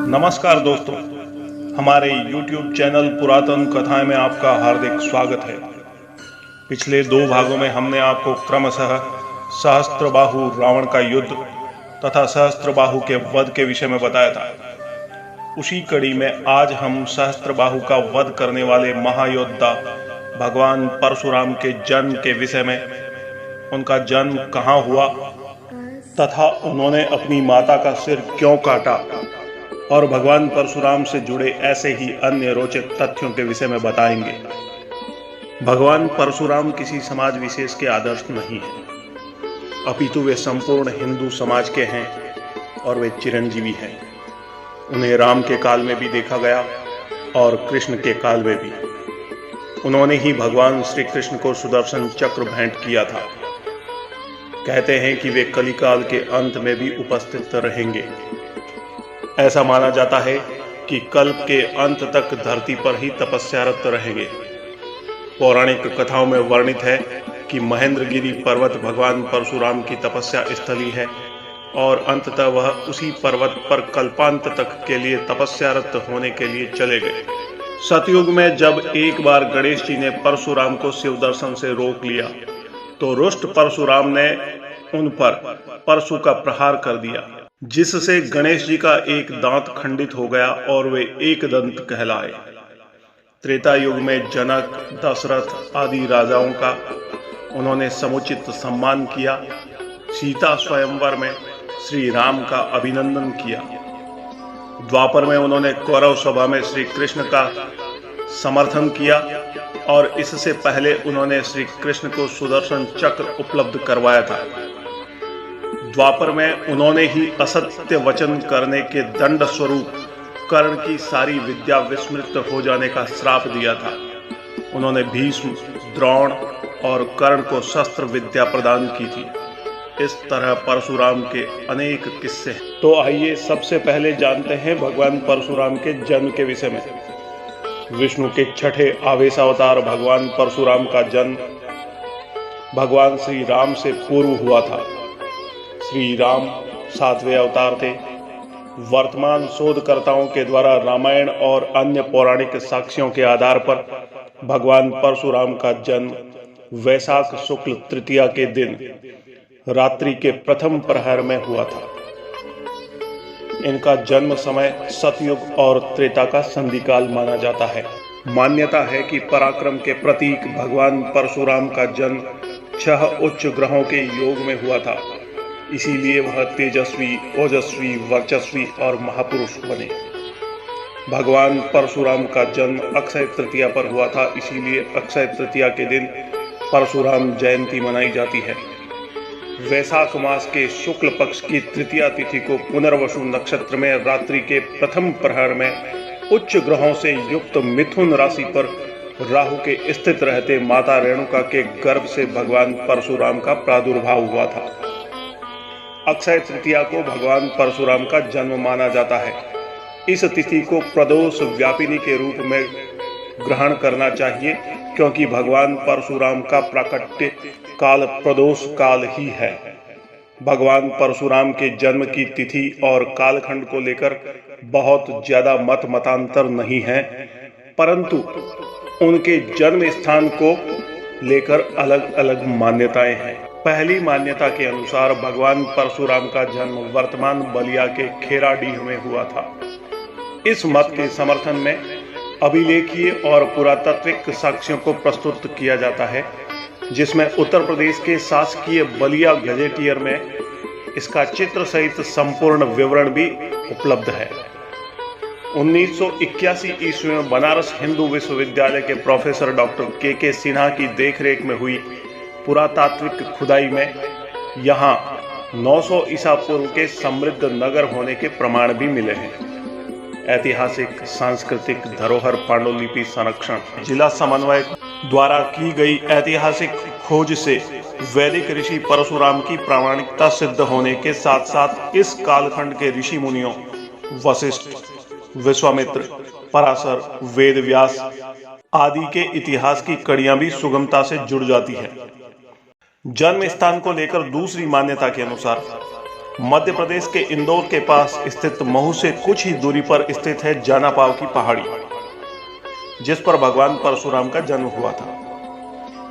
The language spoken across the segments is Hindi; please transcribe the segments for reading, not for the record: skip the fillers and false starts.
नमस्कार दोस्तों, हमारे YouTube चैनल पुरातन कथाएं में आपका हार्दिक स्वागत है। पिछले 2 भागों में हमने आपको क्रमशः सहस्त्रबाहु रावण का युद्ध तथा सहस्त्रबाहु के वध के विषय में बताया था। उसी कड़ी में आज हम सहस्त्रबाहु का वध करने वाले महायोद्धा भगवान परशुराम के जन्म के विषय में, उनका जन्म कहाँ हुआ तथा उन्होंने अपनी माता का सिर क्यों काटा और भगवान परशुराम से जुड़े ऐसे ही अन्य रोचक तथ्यों के विषय में बताएंगे। भगवान परशुराम किसी समाज विशेष के आदर्श नहीं है, अपितु वे संपूर्ण हिंदू समाज के हैं और वे चिरंजीवी हैं। उन्हें राम के काल में भी देखा गया और कृष्ण के काल में भी। उन्होंने ही भगवान श्री कृष्ण को सुदर्शन चक्र भेंट किया था। कहते हैं कि वे कलिकाल के अंत में भी उपस्थित रहेंगे। ऐसा माना जाता है कि कल्प के अंत तक धरती पर ही तपस्यारत रहेंगे। पौराणिक कथाओं में वर्णित है कि महेंद्रगिरी पर्वत भगवान परशुराम की तपस्या स्थली है और अंततः वह उसी पर्वत पर कल्पांत तक के लिए तपस्यारत होने के लिए चले गए। सतयुग में जब एक बार गणेश जी ने परशुराम को शिव दर्शन से रोक लिया तो रुष्ट परशुराम ने उन पर परशु का प्रहार कर दिया, जिससे गणेश जी का एक दांत खंडित हो गया और वे एक दंत कहलाए। त्रेता युग में जनक, दशरथ आदि राजाओं का उन्होंने समुचित सम्मान किया। सीता स्वयंवर में श्री राम का अभिनंदन किया। द्वापर में उन्होंने कौरव सभा में श्री कृष्ण का समर्थन किया और इससे पहले उन्होंने श्री कृष्ण को सुदर्शन चक्र उपलब्ध करवाया था। द्वापर में उन्होंने ही असत्य वचन करने के दंड स्वरूप कर्ण की सारी विद्या विस्मृत हो जाने का श्राप दिया था। उन्होंने भीष्म, द्रोण और कर्ण को शस्त्र विद्या प्रदान की थी। इस तरह परशुराम के अनेक किस्से हैं। तो आइए सबसे पहले जानते हैं भगवान परशुराम के जन्म के विषय में। विष्णु के छठे आवेशावतार भगवान परशुराम का जन्म भगवान श्री राम से पूर्व हुआ था। श्री राम 7वें अवतार थे। वर्तमान शोधकर्ताओं के द्वारा रामायण और अन्य पौराणिक साक्ष्यों के आधार पर भगवान परशुराम का जन्म वैशाख शुक्ल तृतीया के दिन रात्रि के प्रथम प्रहर में हुआ था। इनका जन्म समय सतयुग और त्रेता का संधिकाल माना जाता है। मान्यता है कि पराक्रम के प्रतीक भगवान परशुराम का जन्म 6 उच्च ग्रहों के योग में हुआ था। इसीलिए वह तेजस्वी, ओजस्वी, वर्चस्वी और महापुरुष बने। भगवान परशुराम का जन्म अक्षय तृतीया पर हुआ था, इसीलिए अक्षय तृतीया के दिन परशुराम जयंती मनाई जाती है। वैशाख मास के शुक्ल पक्ष की तृतीया तिथि को पुनर्वसु नक्षत्र में रात्रि के प्रथम प्रहर में उच्च ग्रहों से युक्त मिथुन राशि पर राहु के स्थित रहते माता रेणुका के गर्भ से भगवान परशुराम का प्रादुर्भाव हुआ था। अक्षय तृतीया को भगवान परशुराम का जन्म माना जाता है। इस तिथि को प्रदोष व्यापिनी के रूप में ग्रहण करना चाहिए, क्योंकि भगवान परशुराम का प्राकट्य काल प्रदोष काल ही है। भगवान परशुराम के जन्म की तिथि और कालखंड को लेकर बहुत ज्यादा मतांतर नहीं है, परंतु उनके जन्म स्थान को लेकर अलग अलग मान्यताएं हैं। पहली मान्यता के अनुसार भगवान परशुराम का जन्म वर्तमान बलिया के खेराडीह में हुआ था। इस मत के समर्थन में अभिलेखीय और पुरातात्विक साक्ष्यों को प्रस्तुत किया जाता है, जिसमें उत्तर प्रदेश के शासकीय बलिया गजेटियर में इसका चित्र सहित संपूर्ण विवरण भी उपलब्ध है। 1981 ईस्वी में बनारस हिंदू विश्वविद्यालय के प्रोफेसर डॉक्टर के सिन्हा की देखरेख में हुई पुरातात्विक खुदाई में यहाँ 900 ईसा पूर्व के समृद्ध नगर होने के प्रमाण भी मिले हैं। ऐतिहासिक सांस्कृतिक धरोहर पांडुलिपि संरक्षण जिला समन्वय द्वारा की गई ऐतिहासिक खोज से वैदिक ऋषि परशुराम की प्रामाणिकता सिद्ध होने के साथ साथ इस कालखंड के ऋषि मुनियों वशिष्ठ, विश्वामित्र, पराशर, वेदव्यास आदि के इतिहास की कड़ियां भी सुगमता से जुड़ जाती है। जन्म स्थान को लेकर दूसरी मान्यता के अनुसार मध्य प्रदेश के इंदौर के पास स्थित महू से कुछ ही दूरी पर स्थित है जानापाव की पहाड़ी, जिस पर भगवान परशुराम का जन्म हुआ था।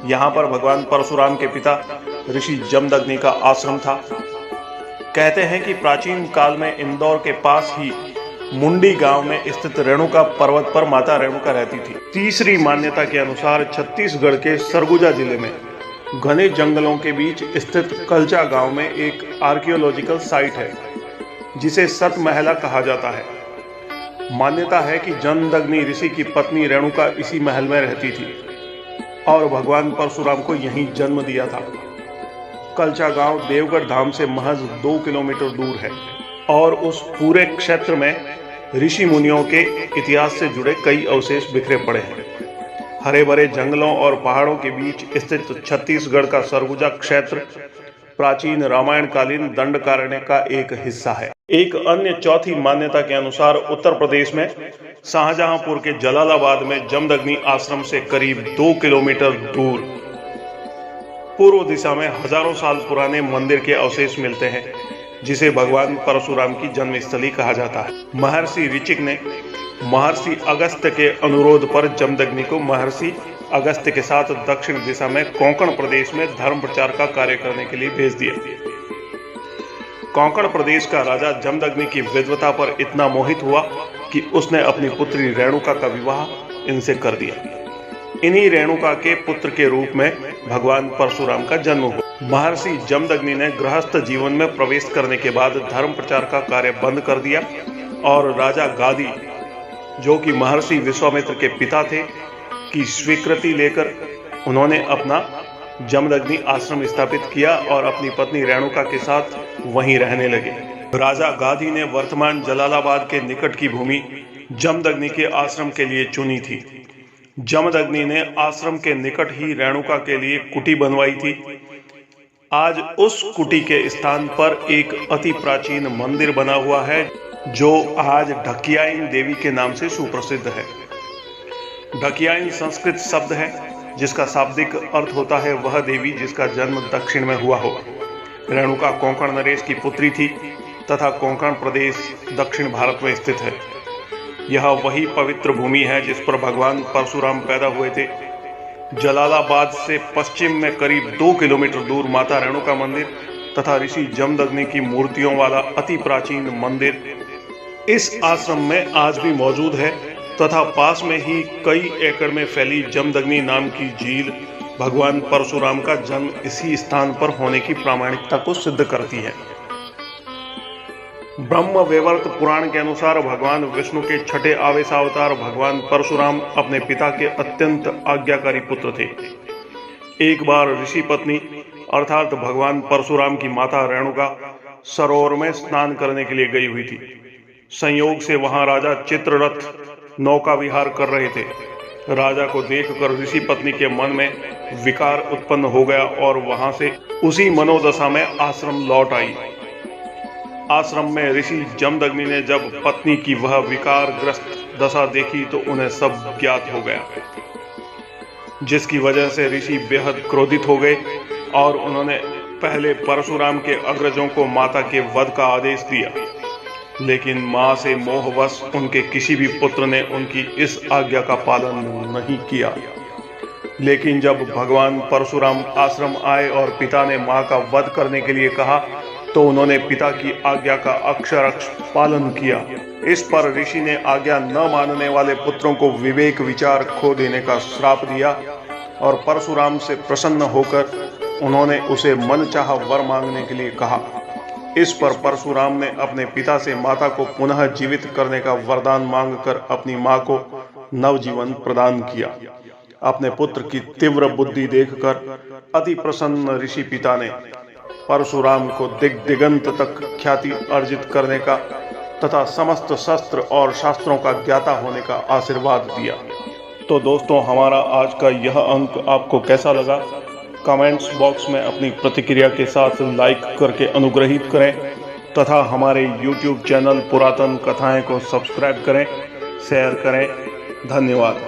यहाँ पर भगवान परशुराम के पिता ऋषि जमदग्नि का आश्रम था। कहते हैं कि प्राचीन काल में इंदौर के पास ही मुंडी गांव में स्थित रेणुका पर्वत पर माता रेणुका रहती थी। तीसरी मान्यता के अनुसार छत्तीसगढ़ के सरगुजा जिले में घने जंगलों के बीच स्थित कलचा गांव में एक आर्कियोलॉजिकल साइट है, जिसे सतमहला कहा जाता है। मान्यता है कि जमदग्नि ऋषि की पत्नी रेणुका इसी महल में रहती थी और भगवान परशुराम को यहीं जन्म दिया था। कलचा गांव देवगढ़ धाम से महज 2 किलोमीटर दूर है और उस पूरे क्षेत्र में ऋषि मुनियों के इतिहास से जुड़े कई अवशेष बिखरे पड़े हैं। हरे भरे जंगलों और पहाड़ों के बीच स्थित छत्तीसगढ़ का सरगुजा क्षेत्र प्राचीन रामायण कालीन दंडकारण्य का एक हिस्सा है। एक अन्य चौथी मान्यता के अनुसार उत्तर प्रदेश में शाहजहांपुर के जलालाबाद में जमदग्नि आश्रम से करीब 2 किलोमीटर दूर पूर्व दिशा में हजारों साल पुराने मंदिर के अवशेष मिलते हैं, जिसे भगवान परशुराम की जन्मस्थली कहा जाता है। महर्षि ऋचिक ने महर्षि अगस्त्य के अनुरोध पर जमदग्नि को महर्षि अगस्त्य के साथ दक्षिण दिशा में कोंकण प्रदेश में धर्म प्रचार का कार्य करने के लिए भेज दिया। कोंकण प्रदेश का राजा जमदग्नि की विद्वता पर इतना मोहित हुआ कि उसने अपनी पुत्री रेणुका का विवाह इनसे कर दिया। इन्हीं रेणुका के पुत्र के रूप में भगवान परशुराम का जन्म हुआ। महर्षि जमदग्नि ने गृहस्थ जीवन में प्रवेश करने के बाद धर्म प्रचार का कार्य बंद कर दिया और राजा गादी, जो कि महर्षि विश्वामित्र के पिता थे, की स्वीकृति लेकर उन्होंने अपना जमदग्नि आश्रम स्थापित किया और अपनी पत्नी रेणुका के साथ वहीं रहने लगे। राजा गादी ने वर्तमान जलालाबाद के निकट की भूमि जमदग्नि के आश्रम के लिए चुनी थी। जमदग्नि ने आश्रम के निकट ही रेणुका के लिए कुटी बनवाई थी। आज उस कुटी के स्थान पर एक अति प्राचीन मंदिर बना हुआ है, जो आज ढकियाइन देवी के नाम से सुप्रसिद्ध है। ढकियाइन संस्कृत शब्द है, जिसका शाब्दिक अर्थ होता है वह देवी जिसका जन्म दक्षिण में हुआ हो। रेणुका कोंकण नरेश की पुत्री थी तथा कोंकण प्रदेश दक्षिण भारत में स्थित है। यह वही पवित्र भूमि है जिस पर भगवान परशुराम पैदा हुए थे। जलालाबाद से पश्चिम में करीब 2 किलोमीटर दूर माता रेणुका मंदिर तथा ऋषि जमदग्नि की मूर्तियों वाला अति प्राचीन मंदिर इस आश्रम में आज भी मौजूद है तथा पास में ही कई एकड़ में फैली जमदग्नि नाम की झील भगवान परशुराम का जन्म इसी स्थान पर होने की प्रामाणिकता को सिद्ध करती है। ब्रह्म वैवर्त पुराण के अनुसार भगवान विष्णु के छठे आवेशावतार भगवान परशुराम अपने पिता के अत्यंत आज्ञाकारी पुत्र थे। एक बार ऋषि पत्नी अर्थात भगवान परशुराम की माता रेणुका सरोवर में स्नान करने के लिए गई हुई थी। संयोग से वहां राजा चित्ररथ नौका विहार कर रहे थे। राजा को देखकर ऋषि पत्नी के मन में विकार उत्पन्न हो गया और वहां से उसी मनोदशा में आश्रम लौट आई। आश्रम में ऋषि जमदग्नि ने जब पत्नी की वह विकारग्रस्त दशा देखी तो उन्हें सब ज्ञात हो गया, जिसकी वजह से ऋषि बेहद क्रोधित हो गए और उन्होंने पहले परशुराम के अग्रजों को माता के वध का आदेश दिया, लेकिन मां से मोहवश उनके किसी भी पुत्र ने उनकी इस आज्ञा का पालन नहीं किया। लेकिन जब भगवान परशुराम आश्रम आए और पिता ने मां का वध करने के लिए कहा तो उन्होंने पिता की आज्ञा का अक्षरशः पालन किया। इस पर ऋषि ने आज्ञा न मानने वाले पुत्रों को विवेक विचार खो देने का श्राप दिया और परशुराम से प्रसन्न होकर उन्होंने उसे मनचाहा वर मांगने के लिए कहा। इस पर परशुराम ने अपने पिता से माता को पुनः जीवित करने का वरदान मांगकर अपनी मां को नवजीवन प्रदान किया। अपने पुत्र की तीव्र बुद्धि देखकर अति प्रसन्न ऋषि पिता ने परशुराम को दिगंत तक ख्याति अर्जित करने का तथा समस्त शस्त्र और शास्त्रों का ज्ञाता होने का आशीर्वाद दिया। तो दोस्तों, हमारा आज का यह अंक आपको कैसा लगा? कमेंट्स बॉक्स में अपनी प्रतिक्रिया के साथ लाइक करके अनुग्रहित करें तथा हमारे YouTube चैनल पुरातन कथाएं को सब्सक्राइब करें, शेयर करें। धन्यवाद।